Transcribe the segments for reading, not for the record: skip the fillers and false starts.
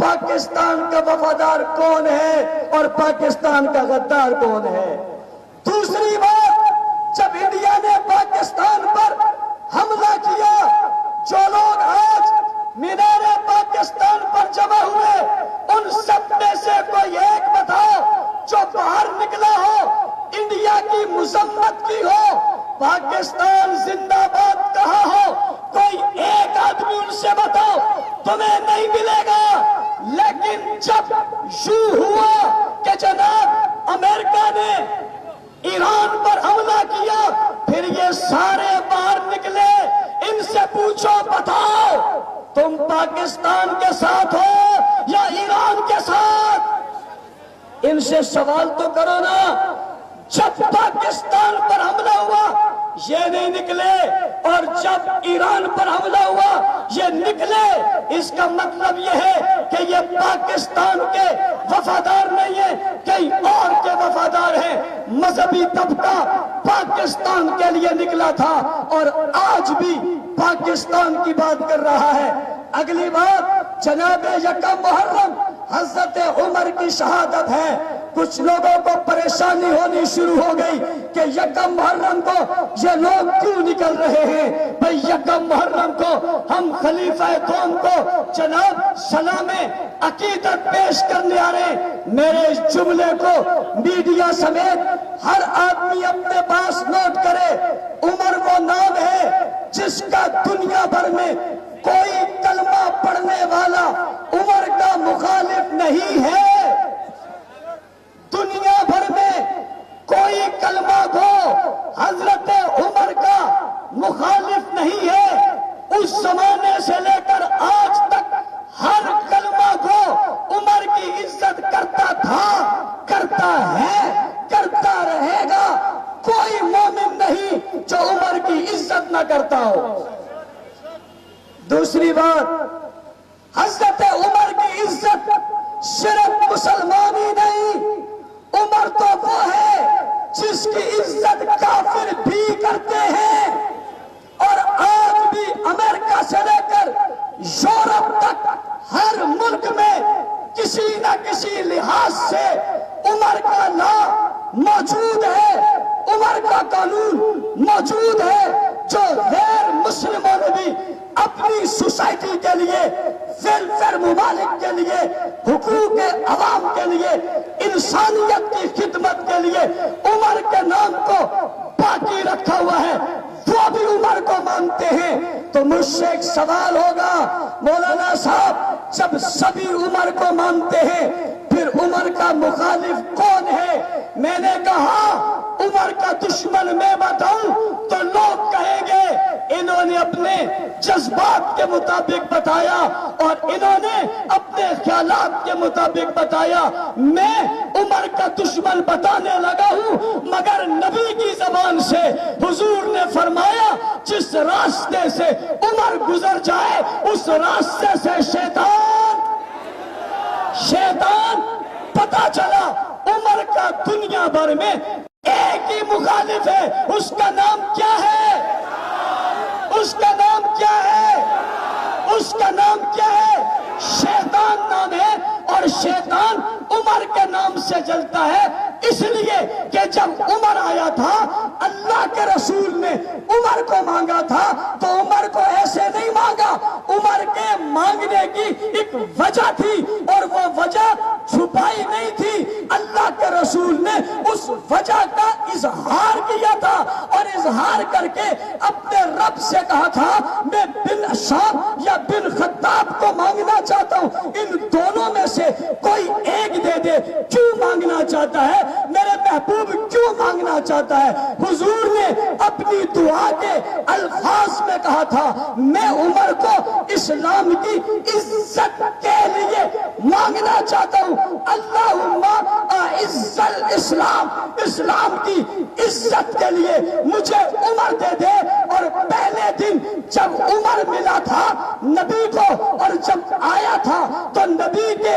پاکستان کا وفادار کون ہے اور پاکستان کا غدار کون ہے۔ دوسری بات، جب انڈیا نے پاکستان پر حملہ کیا، جو لوگ آج مینار پاکستان پر جمع ہوئے، ان سب میں سے کوئی ایک بتاؤ جو باہر نکلا ہو، انڈیا کی مذمت کی ہو، پاکستان زندہ باد کہا ہو، کوئی ایک آدمی ان سے بتاؤ، تمہیں نہیں ملے گا۔ لیکن جب یوں ہوا کہ جناب امریکہ نے ایران پر حملہ کیا، پھر یہ سارے باہر نکلے، ان سے پوچھو بتاؤ تم پاکستان کے ساتھ ہو یا ایران کے ساتھ؟ ان سے سوال تو کرو نا۔ جب پاکستان پر حملہ ہوا یہ نہیں نکلے، اور جب ایران پر حملہ ہوا یہ نکلے، اس کا مطلب یہ ہے کہ یہ پاکستان کے وفادار نہیں ہیں، کئی اور کے وفادار ہیں۔ مذہبی طبقہ پاکستان کے لیے نکلا تھا اور آج بھی پاکستان کی بات کر رہا ہے۔ اگلی بات، جناب یکم محرم حضرت عمر کی شہادت ہے۔ کچھ لوگوں کو پریشانی ہونی شروع ہو گئی کہ یکم محرم کو یہ لوگ کیوں نکل رہے ہیں؟ بھئی یکم محرم کو ہم خلیفہ دوم کو جناب سلام عقیدت پیش کرنے آ رہے ہیں۔ میرے اس جملے کو میڈیا سمیت ہر آدمی اپنے پاس نوٹ کرے۔ عمر وہ نام ہے جس کا دنیا بھر میں کوئی کلمہ پڑھنے والا عمر کا مخالف نہیں ہے۔ دنیا بھر میں کوئی کلمہ گو حضرت عمر کا مخالف نہیں ہے۔ اس زمانے سے لے کر آج تک ہر کلمہ گو عمر کی عزت کرتا تھا، کرتا ہے، کرتا رہے گا۔ کوئی مومن نہیں جو عمر کی عزت نہ کرتا ہو۔ دوسری بات، حضرت عمر کی عزت صرف مسلمان ہی نہیں، عمر تو وہ ہے جس کی عزت کافر بھی کرتے ہیں، اور آج بھی امریکہ سے لے کر یورپ تک ہر ملک میں کسی نہ کسی لحاظ سے عمر کا لا موجود ہے، عمر کا قانون موجود ہے، جو غیر مسلموں نے بھی اپنی سوسائٹی کے لیے، ویلفیئر ممالک کے لیے، حقوق عوام کے لیے، انسانیت کی خدمت کے لیے عمر کے نام کو باقی رکھا ہوا ہے، وہ بھی عمر کو مانتے ہیں۔ تو مجھ سے ایک سوال ہوگا، مولانا صاحب جب سبھی عمر کو مانتے ہیں پھر عمر کا مخالف کون ہے؟ میں نے کہا عمر کا دشمن میں بتاؤں تو لوگ کہیں گے انہوں نے اپنے جذبات کے مطابق بتایا اور انہوں نے اپنے خیالات کے مطابق بتایا۔ میں عمر کا دشمن بتانے لگا ہوں، مگر نبی کی زبان سے حضور نے فرمایا جس راستے سے عمر گزر جائے اس راستے سے شیطان پتہ چلا۔ عمر کا دنیا بھر میں ایک ہی مخالف ہے، اس کا نام کیا ہے؟ اس کا نام کیا ہے؟ اس کا نام کیا ہے؟ شیطان نام ہے، اور شیطان عمر کے نام سے جلتا ہے، اس لیے کہ جب عمر آیا تھا اللہ کے رسول نے عمر کو مانگا تھا تو عمر کو ایسے نہیں مانگا، عمر کے مانگنے کی ایک وجہ تھی اور وہ وجہ چھپائی نہیں تھی۔ اللہ کے رسول نے اس وجہ کا اظہار کیا تھا اور اظہار کر کے اپنے رب سے کہا تھا میں بن عشاب یا بن خطاب کو مانگنا چاہتا ہوں، ان دونوں میں سے کوئی ایک دے دے۔ کیوں مانگنا چاہتا ہے میرے محبوب، کیوں مانگنا چاہتا ہے؟ حضور نے اپنی دعا کے الفاظ میں کہا تھا میں عمر کو اسلام کی عزت کے لیے مانگنا چاہتا ہوں، اللہم اعز الاسلام، اسلام کی عزت کے لیے مجھے عمر دے دے۔ اور پہلے دن جب عمر ملا تھا نبی کو اور جب آیا تھا تو نبی کے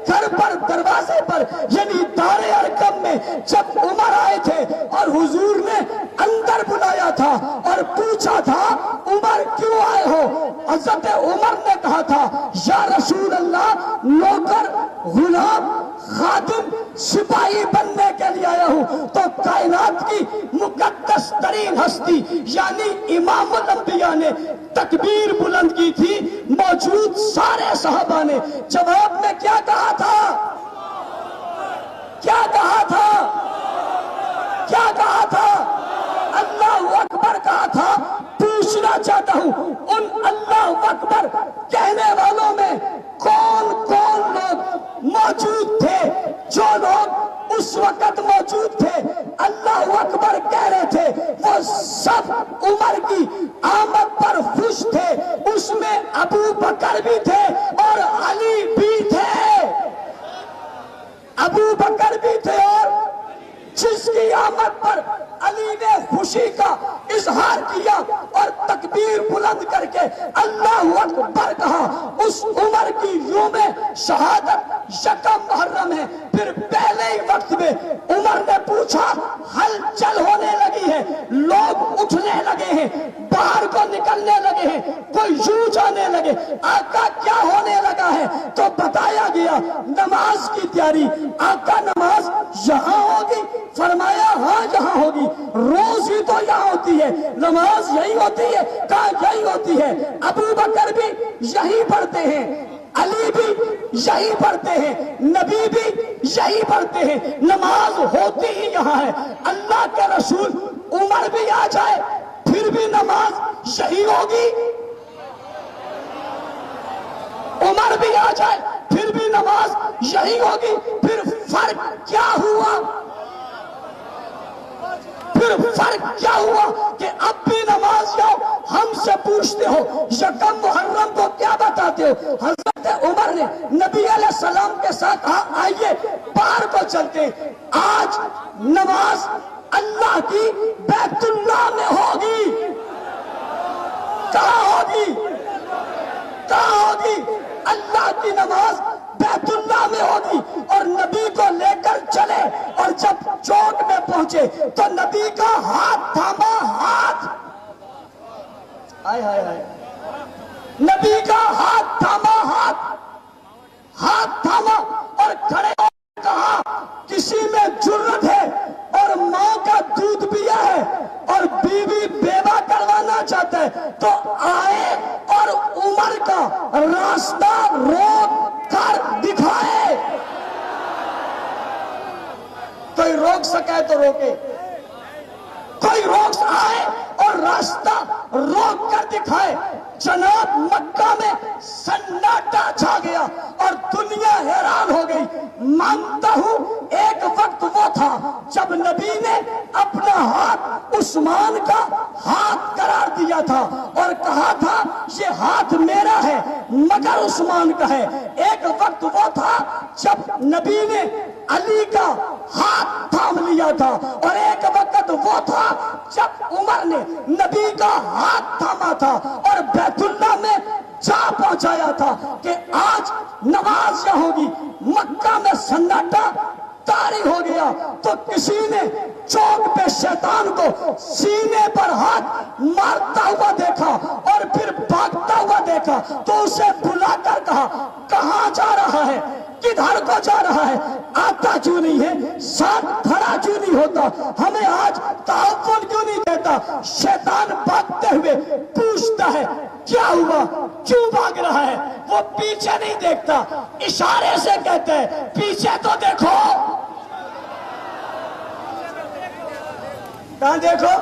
گھر پر دروازے پر یعنی دار ارقم میں جب عمر آئے تھے اور حضور نے اندر بلایا تھا اور پوچھا تھا عمر کیوں آئے ہو؟ حضرت عمر نے کہا تھا یا رسول اللہ نوکر غلام خادم سپاہی بننے کے لیے آیا ہوں، تو کائنات کی مقدس ترین ہستی یعنی امام الانبیاء نے تکبیر بلند کی تھی، موجود سارے صحابہ نے جواب میں کیا کہا تھا؟ کیا کہا تھا؟ کیا کہا تھا؟ اللہ اکبر کہا تھا۔ پوچھنا چاہتا ہوں ان اللہ اکبر کہنے والوں میں کون کون لوگ موجود تھے؟ جو لوگ اس وقت موجود تھے اللہ اکبر کہہ رہے تھے، وہ سب عمر کی آمد پر خوش تھے، اس میں ابو بکر بھی تھے اور علی بھی تھے، ابو بکر بھی تھے، اور جس کی آمد پر علی نے خوشی کا اظہار کیا اور تکبیر بلند کر کے اللہ اکبر کہا، اس عمر کی یوم شہادت یکم محرم ہے۔ پھر پہلے ہی وقت میں عمر نے پوچھا، ہلچل ہونے لگی ہے، لوگ اٹھنے لگے ہیں، باہر کو نکلنے لگے ہیں، کوئی یوں جانے لگے، آقا کیا ہونے لگا ہے؟ تو بتایا گیا نماز کی تیاری۔ آقا نماز یہاں ہوگی؟ فرمایا ہاں یہاں ہوگی، روز ہی تو یہاں ہوتی ہے، نماز یہی ہوتی ہے، کہاں یہی ہوتی ہے، ابو بکر بھی یہی پڑھتے ہیں، علی بھی یہی پڑھتے ہیں، نبی بھی یہی پڑھتے ہیں، نماز ہوتی ہی یہاں ہے۔ اللہ کے رسول عمر بھی آ جائے پھر بھی نماز یہی ہوگی، عمر بھی آ جائے پھر بھی نماز یہی ہوگی، پھر فرق کیا ہوا؟ پھر فرق کیا ہوا کہ اب بھی نماز جاؤ ہم سے پوچھتے ہو یکم محرم کو کیا بتاتے ہو؟ حضرت عمر نے نبی علیہ السلام کے ساتھ کہا آئیے باہر کو چلتے ہیں، آج نماز اللہ کی بیت اللہ میں ہوگی۔ کہاں ہوگی؟ کہاں ہوگی؟ اللہ کی نماز بیت اللہ میں ہوگی، اور نبی کو لے کر چلے، اور جب چوک میں پہنچے تو نبی کا ہاتھ تھاما، ہائے ہائے ہائے، نبی کا ہاتھ تھاما، ہاتھ تھاما اور کھڑے ہو کہا کسی میں جرت ہے اور ماں کا دودھ پیا ہے اور بیوی بیوہ کروانا چاہتا ہے تو آئے اور عمر کا راستہ روک کر دکھائے۔ کوئی روک سکے تو روکے، کوئی روک آئے اور راستہ روک کر دکھائے۔ جناب مکہ میں سناٹا چھا گیا اور دنیا حیران ہو گئی۔ مانتا ہوں ایک وقت وہ تھا جب نبی نے اپنا ہاتھ عثمان کا ہاتھ قرار دیا تھا اور کہا تھا یہ ہاتھ میرا ہے مگر عثمان کا ہے۔ ایک وقت وہ تھا جب نبی نے علی کا ہاتھ تھام لیا تھا، اور ایک وقت وہ تھا جب عمر نے نبی کا ہاتھ تھاما تھا اور بیت اللہ میں جا پہنچایا تھا کہ آج نماز یہاں ہوگی۔ مکہ میں سناٹا طاری ہو گیا تو کسی نے چوک پہ شیطان کو سینے پر ہاتھ مارتا ہوا دیکھا اور پھر بھاگتا ہوا دیکھا تو اسے بلا کر کہا کہاں جا رہا ہے، کدھر کو جا رہا ہے، آتا کیوں نہیں ہے، ساتھ کھڑا کیوں نہیں ہوتا، ہمیں آج تعاون کیوں نہیں دیتا۔ شیطان بھاگتے ہوئے پوچھتا ہے کیا ہوا، کیوں بھاگ رہا ہے؟ وہ پیچھے نہیں دیکھتا، اشارے سے کہتا ہے پیچھے تو دیکھو۔ کہاں دیکھو؟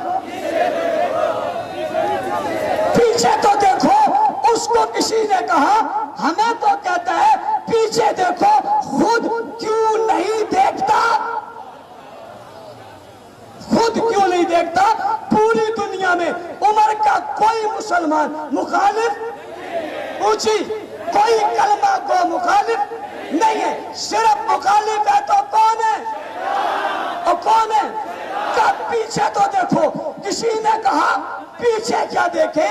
پیچھے تو دیکھو۔ اس کو کسی نے کہا ہمیں تو کہتا ہے پیچھے دیکھو، خود کیوں نہیں دیکھتا؟ خود کیوں نہیں دیکھتا؟ پوری دنیا میں عمر کا کوئی مسلمان مخالف پوچھی، کوئی کلمہ کو مخالف نہیں ہے، صرف مخالف ہے تو کون ہے؟ اور کون ہے؟ کہ پیچھے تو دیکھو۔ کسی نے کہا پیچھے کیا دیکھے،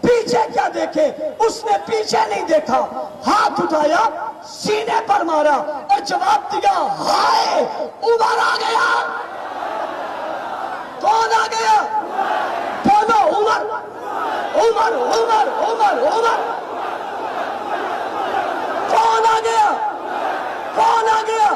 پیچھے کیا دیکھے؟ اس نے پیچھے نہیں دیکھا، ہاتھ اٹھایا سینے پر مارا اور جواب دیا ہائے عمر آ گیا۔ کون آ گیا؟ بولو عمر، عمر عمر عمر عمر۔ کون آ گیا؟ کون آ گیا؟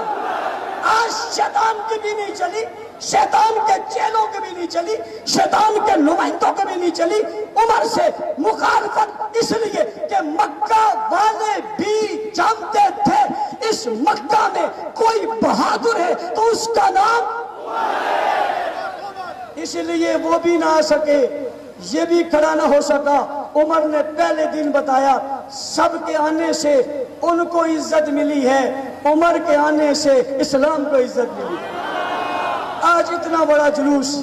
آج شیطان کی بھی نہیں چلی، شیطان کے چیلوں کی بھی نہیں چلی، شیطان کے نمائندوں کی بھی نہیں چلی عمر سے مخالفت، اس لیے کہ مکہ والے بھی جانتے تھے اس مکہ میں کوئی بہادر ہے تو اس کا نام، اس لیے وہ بھی نہ آ سکے، یہ بھی کھڑا نہ ہو سکا۔ عمر نے پہلے دن بتایا سب کے آنے سے ان کو عزت ملی ہے، عمر کے آنے سے اسلام کو عزت ملی۔ آج اتنا بڑا جلوس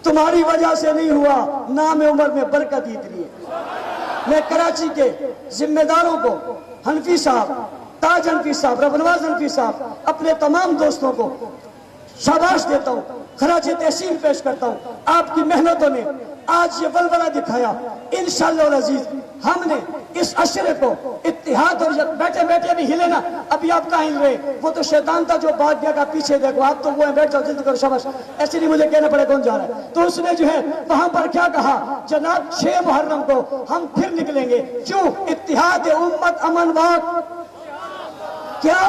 تمہاری وجہ سے نہیں ہوا، نام عمر میں برکت اتنی ہے۔ میں کراچی کے ذمہ داروں کو، حنفی صاحب، تاج حنفی صاحب، ربنواز حنفی صاحب، اپنے تمام دوستوں کو شاباش دیتا ہوں، خراج تحسین پیش کرتا ہوں۔ آپ کی محنتوں نے آج یہ ولولہ دکھایا۔ انشاءاللہ العزیز ہم نے اس عشرے کو اتحاد، اور بیٹھے بیٹھے بھی ہلے نا، ابھی آپ کہاں ہل رہے؟ وہ تو شیطان تھا جو بھاگ گیا کا پیچھے دیکھو، آپ تو وہ ہیں بیٹھ جاؤ جلد کرو شاباش، ایسے نہیں مجھے کہنا پڑے کون جا رہا ہے۔ تو اس نے جو ہے وہاں پر کیا کہا؟ جناب 6 محرم کو ہم پھر نکلیں گے، کیوں؟ اتحاد امت امن واق، کیا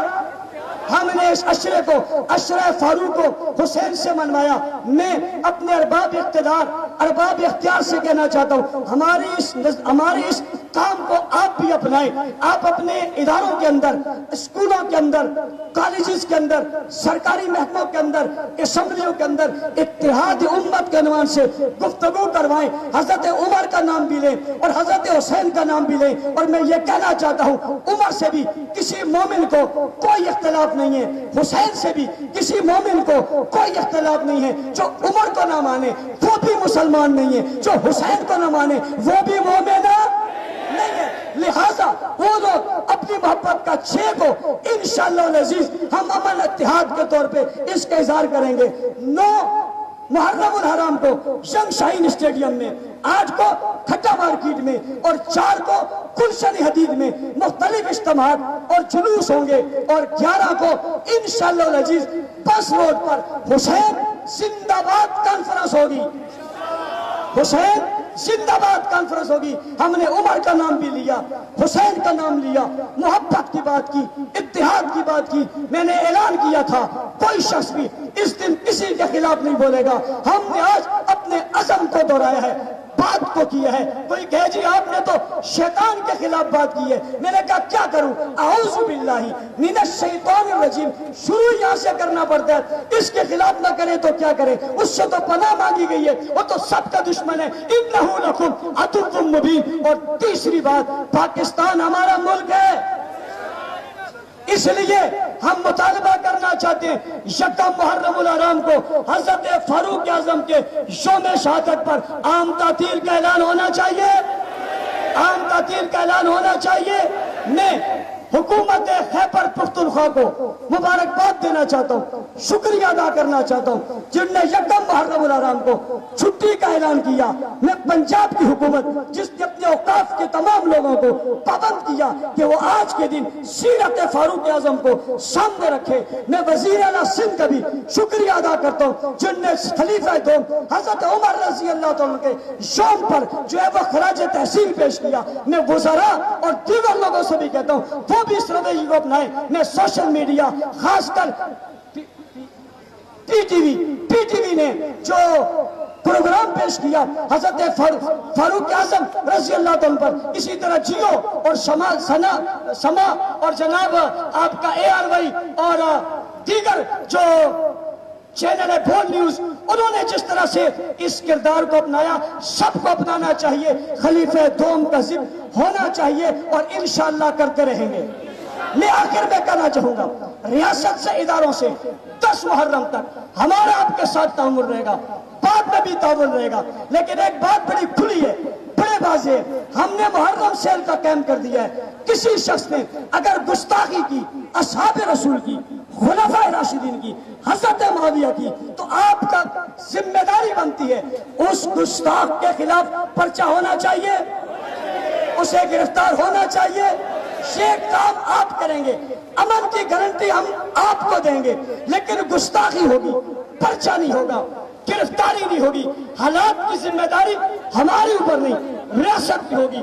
ہم نے اس عشرے کو، عشرہ فاروق کو حسین سے منوایا۔ میں اپنے ارباب اقتدار، ارباب اختیار سے کہنا چاہتا ہوں، ہماری اس کام کو آپ بھی اپنائیں۔ آپ اپنے اداروں کے اندر، اسکولوں کے اندر، کالجز کے اندر، سرکاری محکموں کے اندر، اسمبلیوں کے اندر اتحاد امت کے عنوان سے گفتگو کروائیں۔ حضرت عمر کا نام بھی لیں اور حضرت حسین کا نام بھی لیں۔ اور میں یہ کہنا چاہتا ہوں، عمر سے بھی کسی مومن کو کوئی اختلاف نہیں ہے، حسین سے بھی کسی مومن کو کوئی اختلاف نہیں ہے۔ جو عمر کو نہ مانے وہ بھی مسلمان نہیں ہے، جو حسین کو نہ مانے وہ بھی مومن نہیں ہے۔ لہذا وہ لوگ اپنی محبت کا 6 کو انشاءاللہ العزیز ہم امن اتحاد کے طور پہ اس کا اظہار کریں گے۔ 9 محرم الحرام کو جنگ شاہین اسٹیڈیم میں، 8 کو کھٹا مارکیٹ میں، اور 4 کو گلشن حدید میں مختلف اجتماعات اور جلوس ہوں گے، اور 11 کو انشاءاللہ العزیز بس روڈ پر حسین زندہ باد کانفرنس ہوگی، حسین زندہ باد کانفرنس ہوگی۔ ہم نے عمر کا نام بھی لیا، حسین کا نام لیا، محبت کی بات کی، اتحاد کی بات کی۔ میں نے اعلان کیا تھا کوئی شخص بھی اس دن کسی کے خلاف نہیں بولے گا۔ ہم نے آج اپنے عزم کو دہرایا ہے، بات کو کیا ہے۔ کوئی کہے جی آپ نے تو شیطان کے خلاف بات کی ہے، میں نے کہا کیا کروں؟ اعوذ باللہ من الشیطان الرجیم، شروع یہاں سے کرنا پڑتا ہے۔ اس کے خلاف نہ کرے تو کیا کرے؟ اس سے تو پناہ مانگی گئی ہے، وہ تو سب کا دشمن ہے۔ انہ لکم عدو مبین۔ اور تیسری بات، پاکستان ہمارا ملک ہے، اس لیے ہم مطالبہ کرنا چاہتے ہیں 1 محرم الحرام کو حضرت فاروق اعظم کے یوم شہادت پر عام تعطیل کا اعلان ہونا چاہیے، عام تعطیل کا اعلان ہونا چاہیے۔ میں حکومت خیبر پختونخوا کو مبارکباد دینا چاہتا ہوں، شکریہ ادا کرنا چاہتا ہوں جن نے 1 محرم الحرام کو چھٹی کا اعلان کیا۔ میں پنجاب کی حکومت جس نے اپنے اوقاف کے تمام لوگوں کو پابند کیا کہ وہ آج کے دن سیرت فاروق اعظم کو سامنے رکھے، میں وزیر اعلیٰ سندھ کا بھی شکریہ ادا کرتا ہوں جن نے خلیفہ دوم حضرت عمر رضی اللہ تعالیٰ کے یوم پر جو ہے وہ خراج تحسین پیش کیا۔ میں وزراء اور دیگر لوگوں سے بھی کہتا ہوں وہ بھی اس رویے کو اپنائیں۔ میں سوشل میڈیا، خاص کر پی ٹی وی نے جو پروگرام پیش کیا حضرت فاروق اعظم رضی اللہ عنہ پر، اسی طرح جیو اور سما اور جناب آپ کا ARY اور دیگر جو چینل ہے بول نیوز، انہوں نے جس طرح سے اس کردار کو اپنایا، سب کو اپنانا چاہیے۔ خلیفہ دوم کا ذکر ہونا چاہیے اور انشاءاللہ کرتے رہیں گے۔ میں آخر میں کہنا چاہوں گا، ریاست سے اداروں سے 10 محرم تک ہمارا آپ کے ساتھ تعامل رہے گا، بعد میں بھی تعامل رہے گا، لیکن ایک بات بڑی کھلی ہے، بڑے واضح ہے، ہم نے محرم سیل کا کیمپ کر دیا ہے۔ کسی شخص نے اگر گستاخی کی اصحاب رسول کی، خلفائے راشدین کی، حضرت معاویہ کی، تو آپ کا ذمہ داری بنتی ہے اس گستاخ کے خلاف پرچہ ہونا چاہیے، اسے گرفتار ہونا چاہیے۔ یہ کام آپ کریں گے، امن کی گارنٹی ہم آپ کو دیں گے، لیکن گستاخی ہوگی، پرچہ نہیں ہوگا، گرفتاری نہیں ہوگی۔ حالات کی ذمہ داری ہمارے اوپر نہیں، ریاست کی ہوگی۔